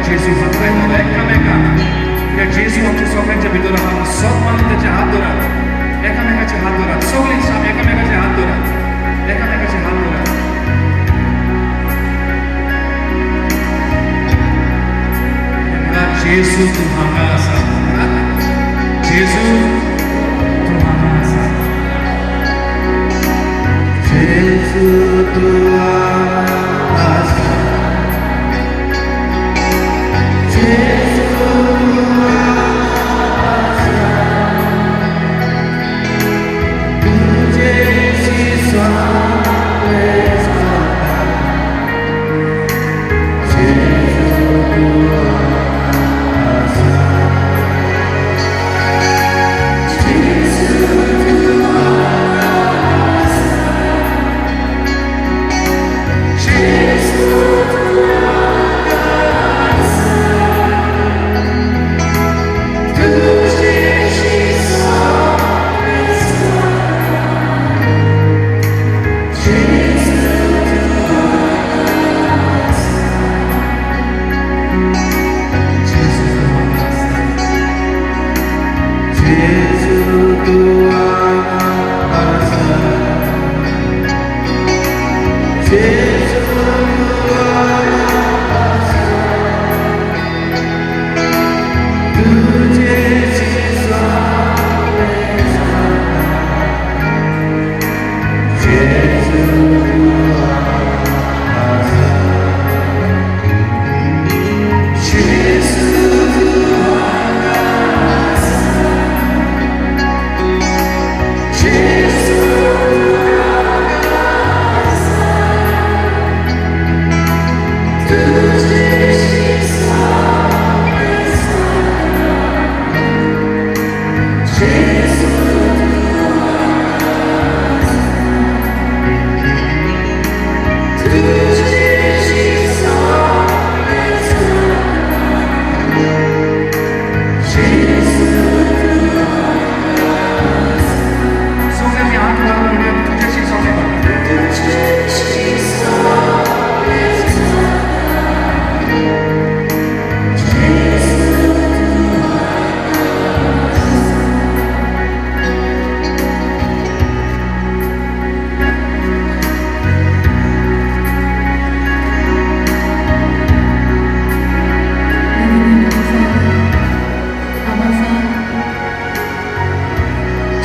जेजू हात लायताले एकामेका या जेजू आमच्या सगळ्यांच्या भितर आहा सगळ्यांनी त्याचे हात धरात एकामेकाचे हात धरात सगळीं एकामेकाचे हात धरात एकामेकाचे हात धरात जेजू तू हांगा आसा जेजू तू हांगा आसा जेजू तू हांगा आसा जेजू तू हांगा आसा तुझेची स्वावेस करता जेजू तू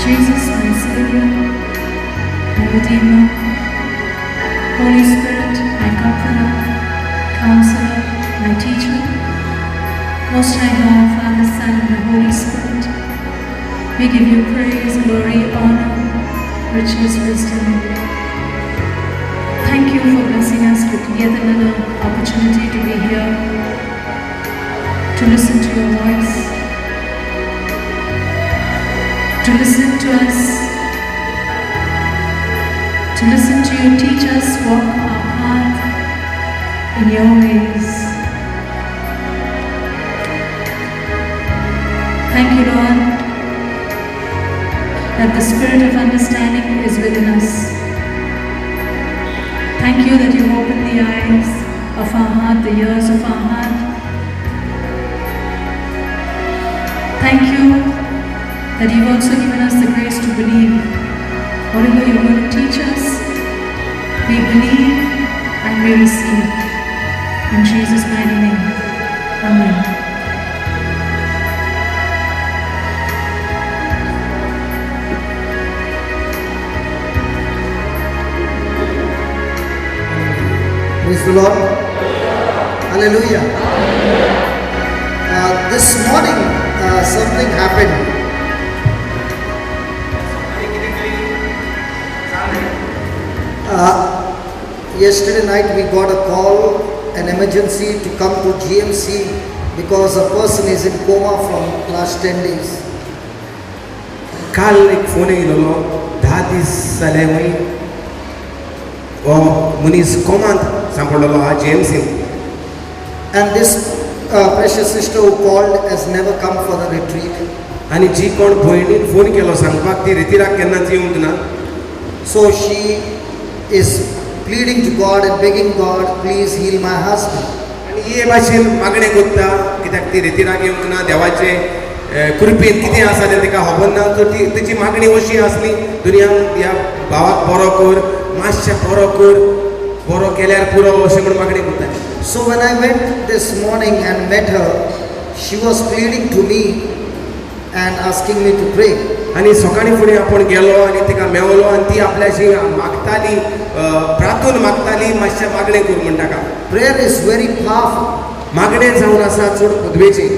Jesus, my Savior, my Redeemer, Holy Spirit, my Comforter, Counselor, my Teacher, Most High God, Father, Son, and the Holy Spirit, we give you praise, glory, honor, riches, wisdom. Thank you for blessing us with yet another opportunity to be here, to listen to your voice, to listen to us, to listen to you teach us, walk our path in your ways. Thank you, Lord, that the spirit of understanding is within us. Thank you that you open the eyes of our heart, the ears of our heart. Thank you that you've also given us the grace to believe. Whatever you're going to teach us, we believe and we receive. In Jesus' mighty name. Amen. Praise the Lord. Hallelujah. This morning something happened. Yesterday night we got a call, an emergency to come to GMC because a person is in coma from last 10 days. काल एक phone येयलो 10 दीस जाले वय हो मनीस कोमांत सांपडलेलो हा GMC. And this precious sister who called has never come for the retreat. आनी जी कोण भयणीन फोन केलो सांगपाक ती रितीराक केन्नाच येवंक ना. So she is pleading to God and begging God, please heal my husband. आनी हे भाशेन मागणें कोत्ता कित्याक ती रितीराग येवंक ना देवाचे कृपेन कितें आसा तें तिका खबर ना तर ती तेची मागणी अशी आसली दुनियान ह्या भावाक बरो कर मातशें बरो कर बरो केल्यार पुरो अशें म्हूण मागणी करताली. So when I went this morning and met her, she was pleading to me and asking me to pray. आनी सकाळीं फुडें आपूण गेलो आनी तिका मेवलो आनी ती आपल्याशी मागताली प्रार्थून मागताली मातशें मागणें कर म्हण ताका. Prayer is very powerful. मागणें जावन आसा चड पदवेची.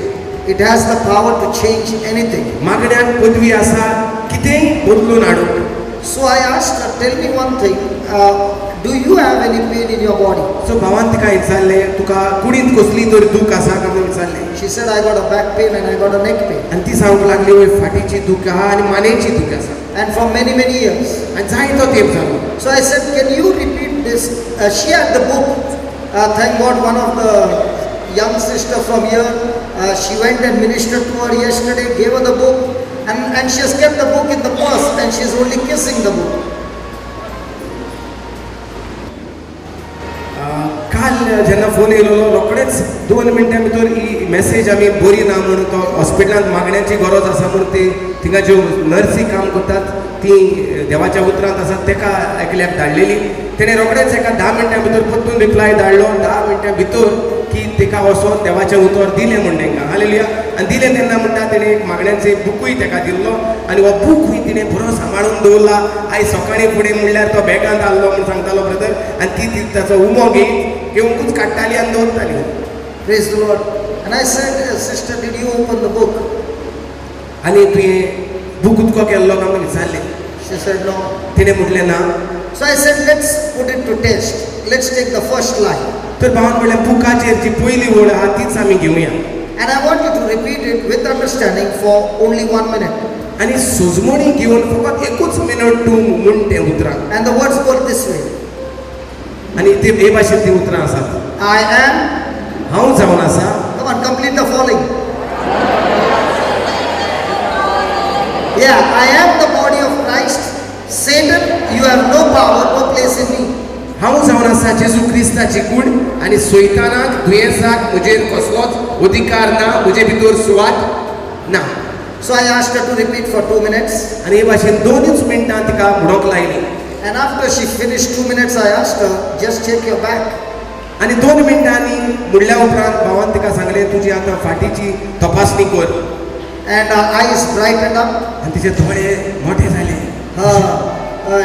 It has the power to change anything. मागण्यान पदवी आसा कितेंय बदलून हाडूंक. So I asked her, tell me one thing, do you have any pain in your body? सो भावान तिका विचारलें तुका कुडींत कसली तरी दूख आसा काय म्हणून विचारलें. She said, I got a back pain and I got a neck pain. आनी ती सांगूंक लागली वय फाटीची दूख आहा आनी मानेची दूख आसा And for many, many years. आनी जायतो तेंप जालो. So I said, can you repeat this? She had the book. Thank God, one of the young sister from here, she went and ministered to her yesterday, gave her the book, and she has kept the book in the purse and she's only kissing the book. काल जेन्ना phone येयलो रोखडेच 2 मिनटां भितर ही message आमी बरी ना म्हणून तो हॉस्पिटलांत मागण्याची गरज आसा म्हणून ती थिंगा ज्यो नर्सी काम करतात ती देवाच्या उतरांत आसात तेका एकल्याक धाडलेली. तेणें रोखडेच एका 10 मिनटां भितर परतून रिप्लाय धाडलो 10 मिनटां भितर की तिका वचोन देवाचें उतर दिलें म्हण तांकां. हालेलुया. आनी दिलें तेन्ना म्हणटा तेणें एक मागण्यांचो एक बूकूय ताका दिल्लो आनी हो बूकूय तिणें बरो सांबाळून दवरला. आयज सकाळीं फुडें म्हणल्यार तो बॅगांत आहलो म्हूण सांगतालो ब्रदर आनी ती ताचो उमो घेवंकूच काडटाली आनी दवरताली. Praise the Lord. And I said, sister, did you open the book? आनी तुवें बूक उदको केल्लो काय म्हूण विचारलें. She said, no. तिणें म्हटलें ना. So I said, let's put it to test. Let's take the first line. तर भावान म्हणलें बुकाचेर जी पयली वड आहा तीच आमी घेवया. And I want you to repeat it with understanding for only 1 minute. आनी सोजमणी घेवन फकत एकूच मिनट तूं म्हूण तें उतरां. And the words go this way. आनी ते हे भाशेन तीं उतरां आसात. I am, हांव जावन आसा. come on, complete the following. Yeah, I am the body of Christ. Satan, you have no power, no place in me. हांव जावन आसा जेजू क्रिस्ताची कूड आनी सैतानाक दुयेंसाक म्हजेर कसलोच अधिकार ना म्हजे भितर सुवात ना. So I asked her to repeat for 2 minutes. आनी हे भाशेन 2 मिनटां तिका म्हणोंक लायली. And after she finished 2 minutes, I asked her, just check your back. आनी 2 मिनटांनी म्हणल्या उपरांत भावान तिका सांगलें तुजी आतां फाटीची तपासणी कर. And her eyes brightened up. आनी तिचे दोळे मोठे जाले.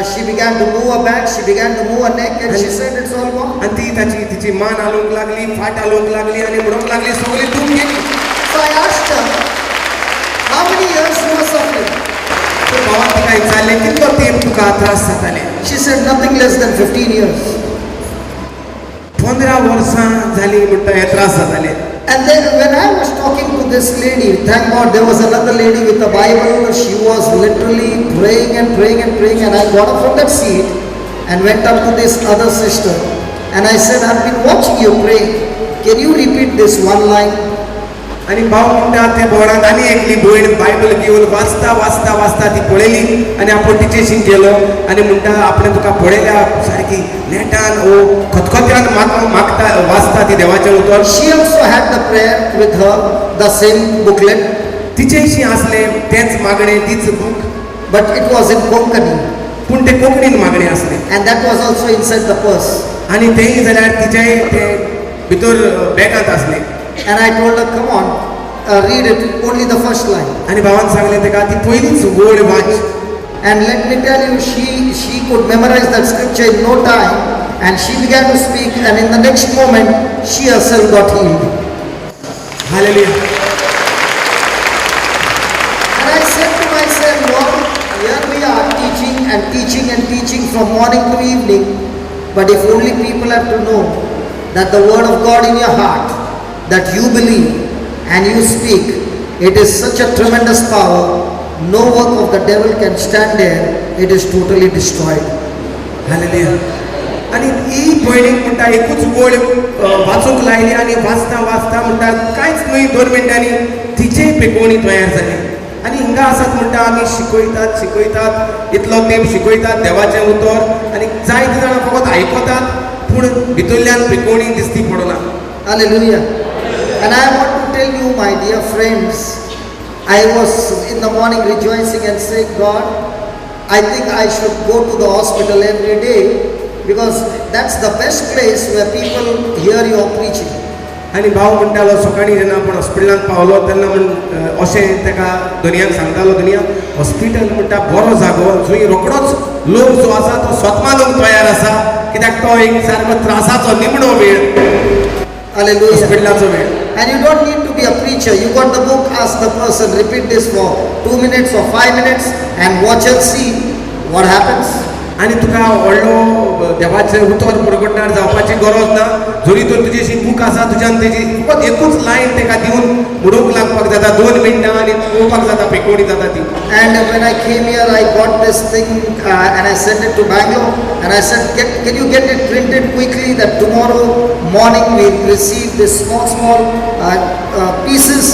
She began to move her back, she began to move her neck, and she said, it's all gone. आनी ती तिची मान हालोवंक लागली फाट हालोवंक लागली आनी म्हणोंक लागली सगळी दूख गेली. So I asked her, how many years you were suffering? तर भावान तिका विचारलें कितलो तेंप तुका त्रास जाताले. She said, nothing less than 15 years. 15 वर्सां जालीं म्हणटा हे त्रास जाताले. And then when I was talking to this lady, thank God there was another lady with a Bible. She was literally praying and praying and praying, and I got up from that seat and went up to this other sister and I said, I've been watching you pray. Can you repeat this one line? आनी भाव म्हणटा ते बोर्डांत आनी एकली भयण Bible घेवन वाचता वाचता वाचता ती पळयली आनी आपूण तिचेशी गेलो आनी म्हणटा आपणें तुका पळयल्या सारकी नेटान ओ खतखत्यान मागता वाचता ती देवाचें उतर. She also had the prayer with her, the same booklet. तिचेशी आसलें तेंच मागणें तीच book. But it was in Konkani. पूण तें कोंकणीन मागणें आसलें. And that was also inside the purse. आनी तेंय जाल्यार तिच्याय तें भितर बॅगांत आसलें. And I told her, come on, read it, only the first line. आनी भावान सांगलें तेका ती पयलीच वड watch. And let me tell you, she could memorize that scripture in no time, and she began to speak, and in the next moment, she herself got healed. Hallelujah. And I said to myself, Lord, here we are teaching and teaching and teaching from morning to evening, but if only people have to know that the word of God in your heart, that you believe and you speak, it is such a tremendous power, no work of the devil can stand there, it is totally destroyed. Hallelujah. आनी ही भयणीक म्हणटा एकूच वड वाचूंक लायली आनी वाचता वाचता म्हणटा कांयच न्हय 2 मिनटांनी तिचेय पेकोवणी तयार जाली. आनी हिंगा आसात म्हणटा आमी शिकयतात इतलो तेंप शिकयतात देवाचें उतर आनी जायते जाणां फकत आयकतात पूण भितरल्यान पेकोवणी दिसती पडना. Hallelujah. And I want to tell you, my dear friends, I was in the morning rejoicing and saying, God, I think I should go to the hospital every day because that's the best place where people hear your preaching. आनी भाव म्हणटालो सकाळी जेन्ना आपण हॉस्पिटलांत Paulo तेन्ना म्हण अशें ताका दुनयाक सांगतालो दुनिया हॉस्पिटल म्हणटा बरो जागो जंय रोखडोच लोक जो आसा तो स्वता लोक तयार आसा कित्याक तो एक सारको त्रासाचो निमणो वेळ Hallelujah. हॉस्पिटलाचो वेळ. And you don't need to be a preacher. You got the book, ask the person, repeat this for 2 minutes or 5 minutes and watch and see what happens. आनी तुका व्हडलो देवाचें उतर प्रगटणार जावपाची गरज ना जरी तर तुजी अशी बूक आसा तुज्यान तेजी फकत एकूच लायन ताका दिवन म्हणूंक लागपाक जाता 2 मिनटां आनी पळोवपाक जाता पेकोडी जाता ती. And when I came here, I got this thing and I sent it to Bangalore and I said, can you get it printed quickly that tomorrow morning we'll receive this small pieces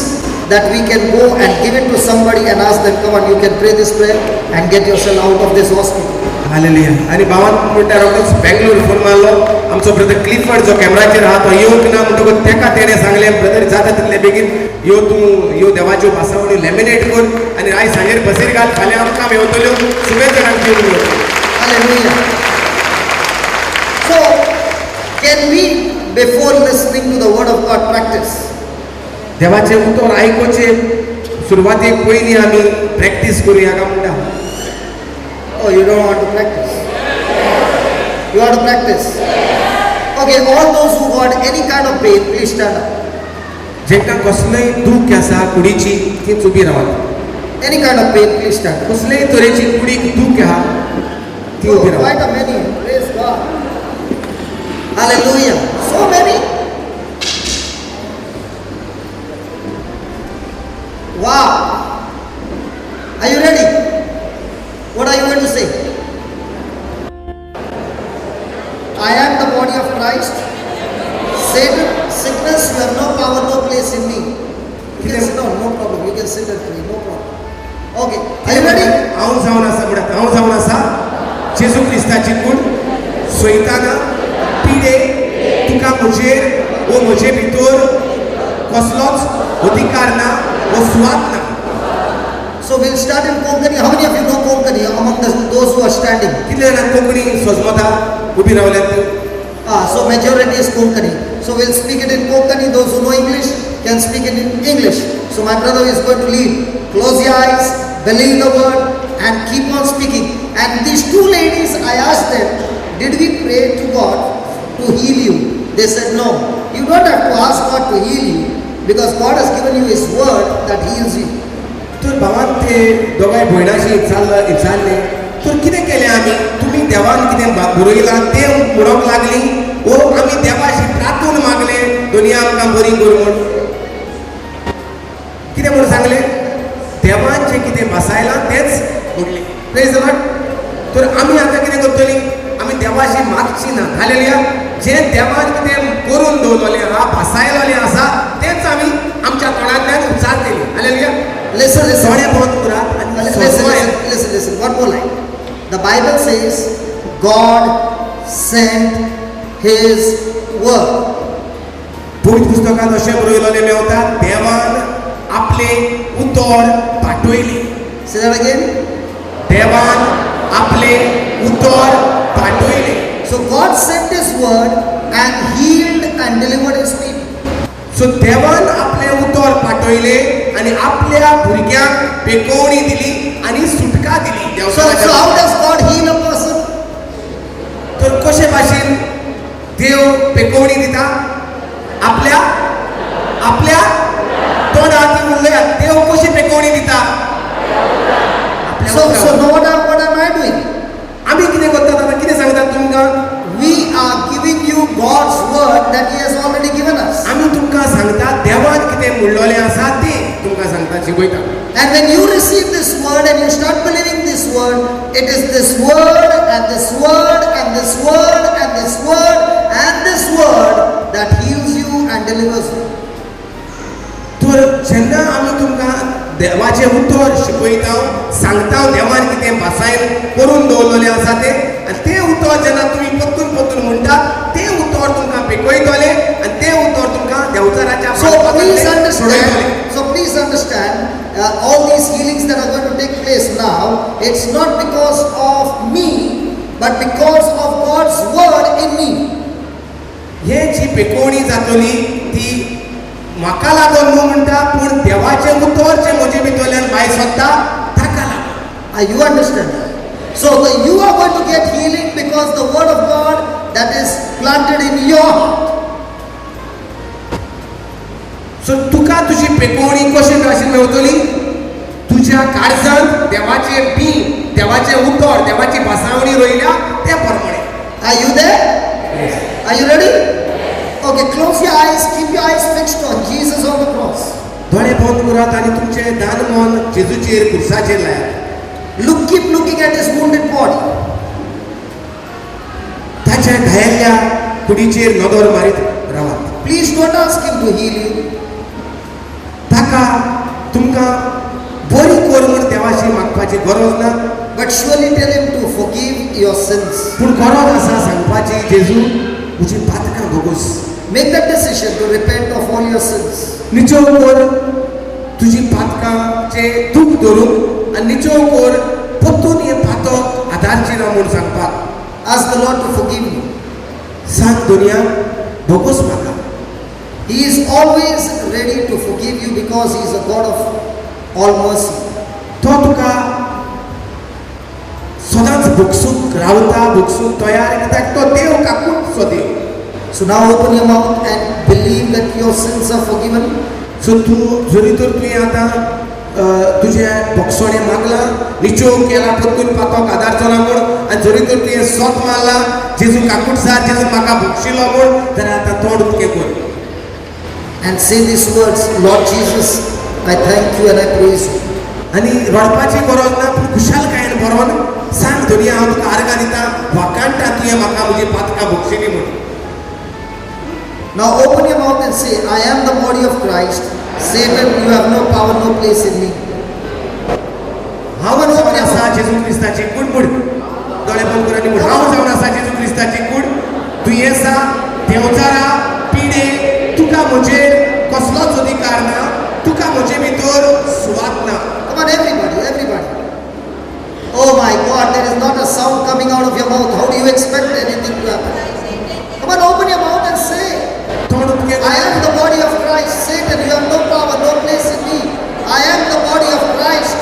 that we can go and give it to somebody and ask them, come on, you can pray this prayer and get yourself out of this hospital. Hallelujah. आनी भावान म्हणटा रोखडोच Bangalore phone मारलो आमचो brother Clifford जो कॅमेराचेर आहा तो येवंक ना म्हणटकूच ताका तेणें सांगलें ब्रदर जाता तितले बेगीन यो तूं ह्यो देवाच्यो भासावणी लॅमिनेट कर आनी आयज सांजेर बसीर घाल फाल्यां आमकां मेवतल्यो सगळे जाणांक दिवन यो. Hallelujah. So, can we, before listening to the word of God, practice? देवाचें उतर आयकोचे सुरवातेक पयलीं आमी प्रॅक्टीस करुया काय म्हणटा. Oh, you don't want to practice? You want to practice? Okay, all those who got any kind of pain, please stand up. जेका कसलंय दूख आसा कुडीची तीच उबी रावात. Any kind of pain, please stand up. कसलेय तरेची कुडीक दूख आहा ती Oh, उबी रावात. quite a many. Praise God. Hallelujah. So many. Wow. Are you ready? What are you going to say? I am the body of Christ. Satan, sickness, you have no power, no place in me. You can sit down, no problem. You can sit and pray, no problem. Okay. Are you ready? हांव जावन आसा म्हणटा हांव जावन आसा जेजू क्रिस्ताची कूड सोयताना पिडे तुका म्हजेर वो म्हजे भितर कसलोच अधिकार ना वो सुवात ना. So we'll start in Konkani. How many of you know Konkani among those who are standing? कितले जाणां कोंकणी सजमता उबी रावल्यात. So majority is Konkani. So we'll speak it in Konkani. Those who know English can speak it in English. So my brother is going to lead. Close your eyes, believe the word and keep on speaking. And these two ladies, I asked them, did we pray to God to heal you? They said no. You don't have to ask God to heal you because God has given you His word that heals you. तर भावान ते दोगांय भयणाशी इचारले तर कितें केलें आमी तुमी देवान कितें बरयलां तें म्हणूंक लागलीं वो आमी देवाशी प्रार्थून मागलें दुनिया आमकां बरी कर म्हूण कितें म्हूण सांगलें देवान जें कितें बसायलां तेंच म्हणलें. Praise the Lord. तर आमी आतां कितें करतलीं आमी देवाशी मागची ना. हालेलुया. जें देवान कितें करून दवरलेलें आहा बसायलेलें आसा तेंच आमी आमच्या तोंडांतल्यान उच्चारतलीं. हालेलुया. Listen. दोळे बंद करात आनी Listen. One more line. The Bible says God sent His word. पवित्र पुस्तकांत अशें बरयलेलें मेवता देवान आपले उतर पाठयली. Say that again. देवान आपले उतर पाठयले. So God sent His word and healed and delivered His people. सो देवान आपले उतर पाठयले आनी आपल्या भुरग्यांक पेकोवणी दिली आनी सुटका दिली. So how does God heal a person? तर कशे भाशेन देव पेकोवणी दिता आपल्या आपल्या तोंडांत उलया देव कशी पेकोवणी दिता. So now what am I doing? आमी कितें करतात आतां कितें सांगतात तुमकां We are giving you God's word that He has already given us. आमी तुमकां सांगता देवान कितें म्हणलेलें आसा तें तुमकां सांगता शिकयता. And when you receive this word and you start believing this word, it is this word and this word and this word and this word and this word that heals you and delivers you. तर जेन्ना आमी तुमकां देवाचें उतर शिकयता सांगता देवान कितें भासायन करून दवरलेलें आसा तें उतर जेन्ना तुमी पत्तून म्हणटा तें उतर तुमकां पेकयतलें आनी तें उतर तुमकां देवचाराच्या So please सोडयतले. understand, all these healings that are going to take place now, it's not because of me, but because of God's word in me. हे जी पेकोवणी जातली ती म्हाका लागून न्हू म्हणटा पूण देवाचे उतर जे म्हजे भितरल्यान भायर सरता ताका लागून. You understand that? So you are going to get healing because the word of God that is planted in your heart. सो तुका तुजी पेकोवणी कशी भाशेन मेवतली तुज्या काळजांत देवाचे बी देवाचे उतर देवाची भासावणी रोयल्या ते प्रमाणे. Are you there? Are you ready? Okay, close your eyes, keep your eyes fixed on Jesus on the cross. दोळे बंद करात आणि तुमचे दान मन जेजूचेर कुर्साचेर लायात. Keep looking at his wounded body. ताच्या घायल्ल्या कुडीचेर नदर मारीत रावात. Please don't ask him to heal you. ताका तुमकां बरी कर म्हूण देवाशी मागपाची गरज ना. But surely tell him to forgive your sins. पूण गरज आसा सांगपाची जेजू म्हजी पातकां भोगूस. Make that decision to repent of all your sins. निचो कर तुजी पातकांचे दूख धरून आनी निचो कर परतून हे पातक आदारची ना म्हूण सांगपाक. Ask the Lord to forgive you. सांग दुनिया भोगूस म्हाका. He is always ready to forgive you because he is a God of all mercy. तो तुका सदांच भोगसूंक रावता भोगसूंक तयार कित्याक तो देव काकूटचो देव. So now open your mouth and believe that your sins are forgiven. सो तूं जरी तर तुवें आतां तुजें भोगसोणें मागलां निचो केला परतून पातक आदारचो ना म्हूण आनी जरी तर तुवें सोत मारला जेजू काकूट सार जेजू म्हाका भोगशिलो म्हूण जाल्यार आतां तोंड उक्तें कर And say these words, Lord Jesus, I thank you and I praise you. आनी रडपाची गरज ना पूण खुशालकायेन बरोवन सांग दुनिया हांव तुका आर्गां दिता वाकाणटा तुवें म्हाका म्हजी पातकां भोगशिलीं म्हूण. Now open your mouth and say, I am the body of Christ. Satan, you have no power, no place in me. हांव जावन आसा जेजू क्रिस्ताची कूड म्हूण. दोळे बंद कर आनी म्हूण हांव जावन आसा जेजू क्रिस्ताची कूड. दुयेंसां देवचारां पिडे तुका म्हजेर कसलोच अधिकार ना. तुका म्हजे भितर सुवात ना. Come on, everybody. Oh my God, there is not a sound coming out of your mouth. How do you expect anything to happen? Come on, open your mouth and say, तोंड उक्तें I am the body of Christ. Satan, you have no power, no place in me. I am the body of Christ.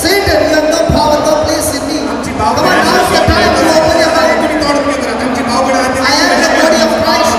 Satan, you have no power, no place in me. आमची Come on, भावगणा now's the time to open your mouth. तुम्ही तोंड उक्तें करात. आमची भावगणा I am the body of Christ.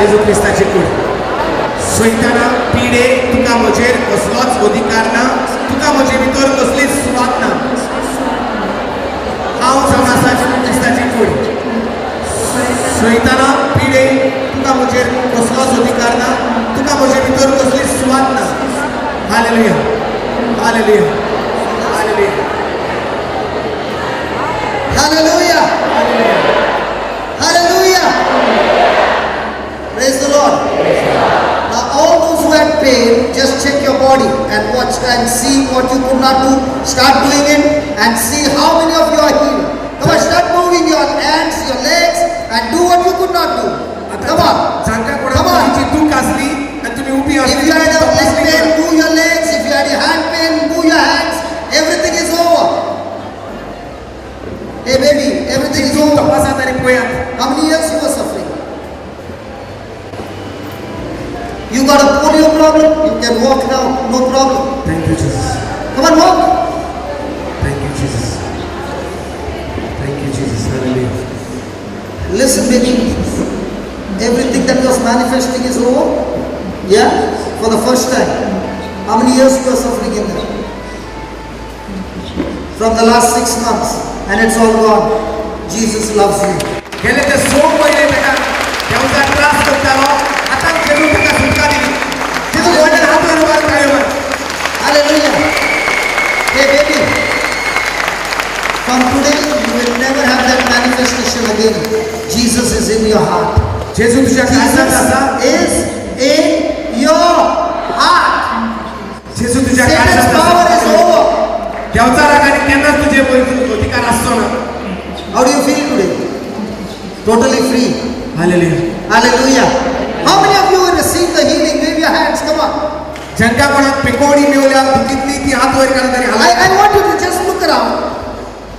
जेजू क्रिस्ताची कूड सैताना पिडे तुका म्हजेर कसलोच अधिकार ना तुका म्हजे भितर कसलीच सुवात ना हांव जावन आसा जेजू क्रिस्ताची कूड सैताना पिडे तुका म्हजेर कसलोच अधिकार ना तुका म्हजे भितर कसलीच सुवात ना hallelujah hallelujah hallelujah Hallelujah. Hallelujah. Praise the Lord. Now all those who had pain, just check your body and watch and see what you could not do. Start doing it and see how many of you are healed. Come on, start moving your hands, your legs and do what you could not do. Come on. जांका Come on. कोणाची दुख असली आणि तुम्ही उभी If असली you had a leg pain, move your legs. If you had a hand pain, move your hands. Everything is over. Hey baby, everything is over. तपासात आणि पळयात How many years you were suffering? You got a polio problem? You can walk now, no problem. Thank you Jesus Come on, walk. Thank you Jesus thank you Jesus hallelujah Listen, baby. Everything that was manifesting is over. Yeah? For the first time. How many years you were suffering in that? From the last 6 months. And it's all gone. Jesus loves you. गेले ते 6 महिने बेटा देवचा त्रास करतालो आता जेजू तुका सुटका दिली जेजू गोंडे हात वरवर काढलो Hallelujah. Hey baby. From today you will never have that manifestation again. Jesus is in your heart. जेजू तुझ्या काळजात असा Jesus is in your heart. जेजू तुझ्या Satan's काळजात power is असा over. देवचा राग आणि केन्नाच तुझे अधिकार असतो ना How do you feel today? Totally free. Hallelujah Hallelujah. How many of you will receive the healing? Wave your hands. Come on. ज्यांका कोणाक पिकोडी मेवल्या दुखीतली ती हात वयर काढत आणि I हालाय want you to just look around.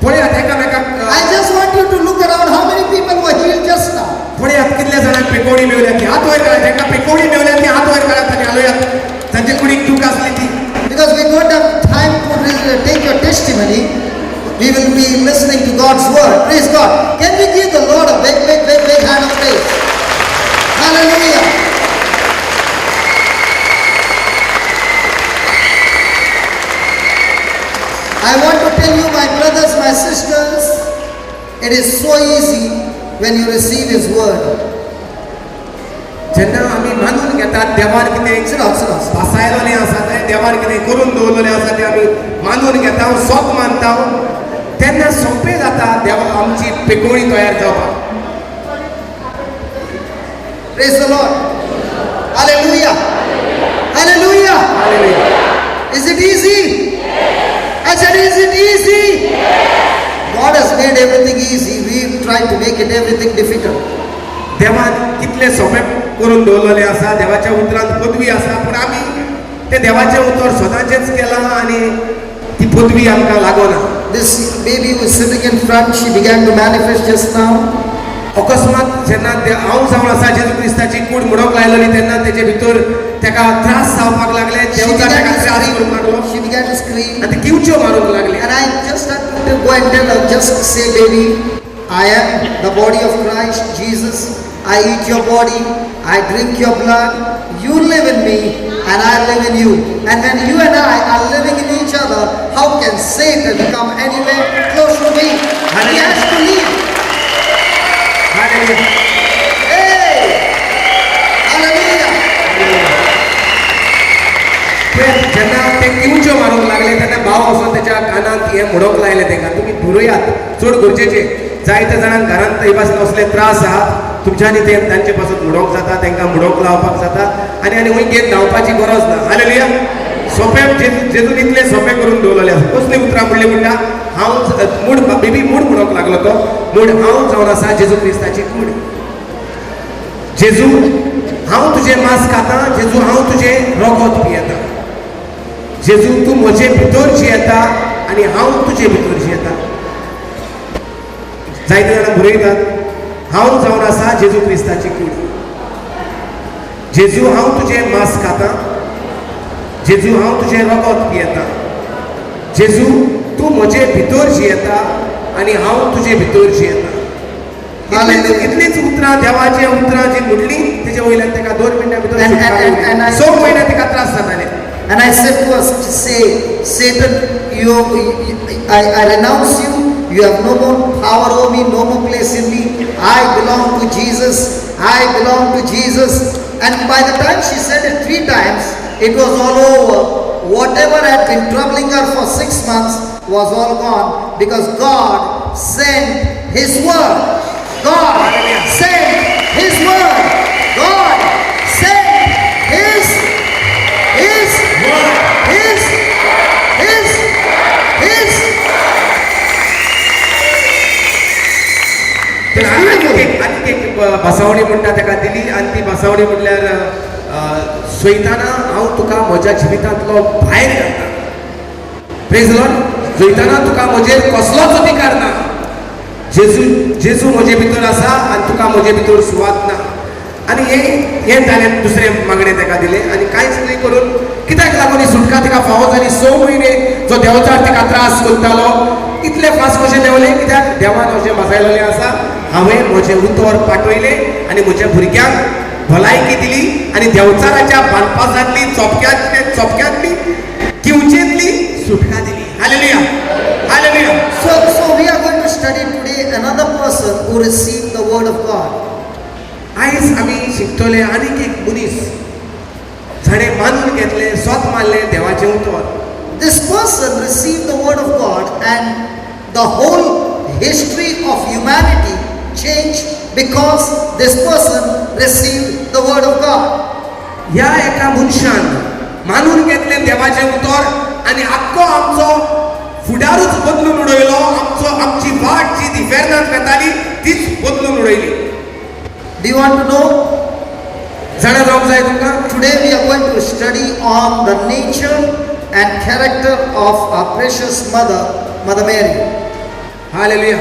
पळयात एकामेकाक I just want you to look around. How many people were healed just now? पळयात कितल्या जाणांक पिकोडी मेवल्या ती हात वयर काढा ज्यांका पिकोडी मेवल्या ती हात वयर काढत आणि हालयात तांचे कुडीक दुख असली ती Because we don't have time to take your testimony. We will be listening to God's word. Praise God. Can we give the Lord a big, big, big, big hand of praise? Hallelujah. I want to tell you, my brothers, my sisters, it is so easy when you receive His word. जेन्ना आमी मानून घेतात देवान कितें Sit down, sit down. बसायलोलें आसा तें देवान कितें करून दवरलेलें आसा तें आमी मानून घेता सोप मानता तेन्ना सोंपें जाता देवा आमची पिकोडी तयार जावपाक Praise the Lord. Hallelujah. Hallelujah. Is it easy? I said, is it easy? God has made everything easy. We tried to make it everything difficult. देवान कितले सोंपें करून दवरलेलें आसा देवाच्या उतरांत पदवी आसा पूण आमी तें देवाचें उतर सदांचेंच केलां आनी ती पदवी आमकां लागोना This baby who is sitting in front, she began to manifest just now. अकस्मात जेन्ना हांव जावन आसा जेजू क्रिस्ताची कूड म्हणोंक लायलोली तेन्ना तेजे भितर तेका त्रास जावपाक लागले She देवता began तेका to त्रास करूंक लागलो scream. She began to scream. आनी ती किवच्यो मारूंक लागली And I just had to go and tell her, just say, baby, I am the body of Christ, Jesus. I eat your body, I drink your blood. You live in me and I live in you. And when you and I are living in each other, how can Satan come anywhere close to me? He has to leave. Hallelujah Hey! Hallelujah! पण जेन्ना ते किवच्यो मारूंक लागले तेन्ना भाव वचून तेच्या कानांत हें म्हणोंक लायलें तेका तुमी दुरयात चड गरजेचें जायत्या जाणांक घरांत थंय पासून असले त्रास आहात तुमच्यांनी ते तांचे पासून म्हणोंक जाता तांकां म्हणोंक लावपाक जाता आनी आनी खंय घेत धांवपाची गरज ना हालेलुया सोंपें जेजून इतलें सोंपें करून दवरलेलें आसा कसलीं उतरां म्हणली म्हणटा हांव मूड बेबी मूड म्हणोंक लागलो तो मूड हांव जावन आसा जेजू क्रिस्ताची कूड जेजू हांव तुजें मांस खाता जेजू हांव तुजें रगत पियेता जेजू तूं म्हजे भितर जियेता आनी हांव तुजे भितर जियेता जायते जाणां बरयतात हांव जावन आसा जेजू क्रिस्ताची कूड जेजू हांव तुजें मांस खाता जेजू हांव तुजें रगत पियेता जेजू तूं म्हजे भितर जियेता आनी हांव तुजे भितर जियेता इतलींच उतरां देवाचें उतरां जी म्हणली तेजे वयल्यान ताका 2 मिनटां भितर And- सुटका and- मेळ्ळी. and I- 6 म्हयने ताका त्रास जाताले. And I said to us, Satan, I renounce you. You have no more power over me, no more place in me. I belong to Jesus. I belong to Jesus. And by the time she said it 3 times, it was all over. Whatever had been troubling her for 6 months was all gone because God sent His word. God sent His word. God sent His word. His. तर आनीक एक भासावणी म्हणटा ताका दिली आनी ती भासावणी म्हणल्यार सोयताना हांव तुका म्हज्या जिवितांतलो भायर घालता. Praise Lord. सोयताना तुका म्हजेर कसलोच अधिकार ना. जेजू म्हजे भितर आसा आनी तुका म्हजे भितर सुवात ना. आनी हे ताणें दुसरें मागणें ताका दिलें आनी कांयच न्हय करून कित्याक लागून ही सुटका तिका फावो जाली. 6 म्हयने जो देंवचार तिका त्रास करतालो इतले फास्ट कशें देंवलें कित्याक देवान अशें भासायलेलें आसा हांवें म्हजें उतर पाठयलें आनी म्हज्या भुरग्यांक भलायकी दिली आनी देंवचाराच्या बांदपाजांतली चोपक्यांतली किवचेंतली सुटका दिली. Hallelujah. Hallelujah. So we are going to study today another person who received the word of God. आयज आमी शिकतले आनीक एक मनीस जाणें मानून घेतलें स्वत मारलें देवाचें उतर. This person received the word of God and the whole history of humanity changed because this person received the word of God. ह्या एका मनशान मानून घेतलें देवाचें उतर आनी आख्खो आमचो फुडारूच बदलून उडयलो. आमची वाट जी दिफेरनांत वेताली तीच बदलून उडयली. Do you want to know? जाणा जावंक जाय तुमकां. Today we are going to study on the nature and character of our precious mother, Mother Mary. Hallelujah.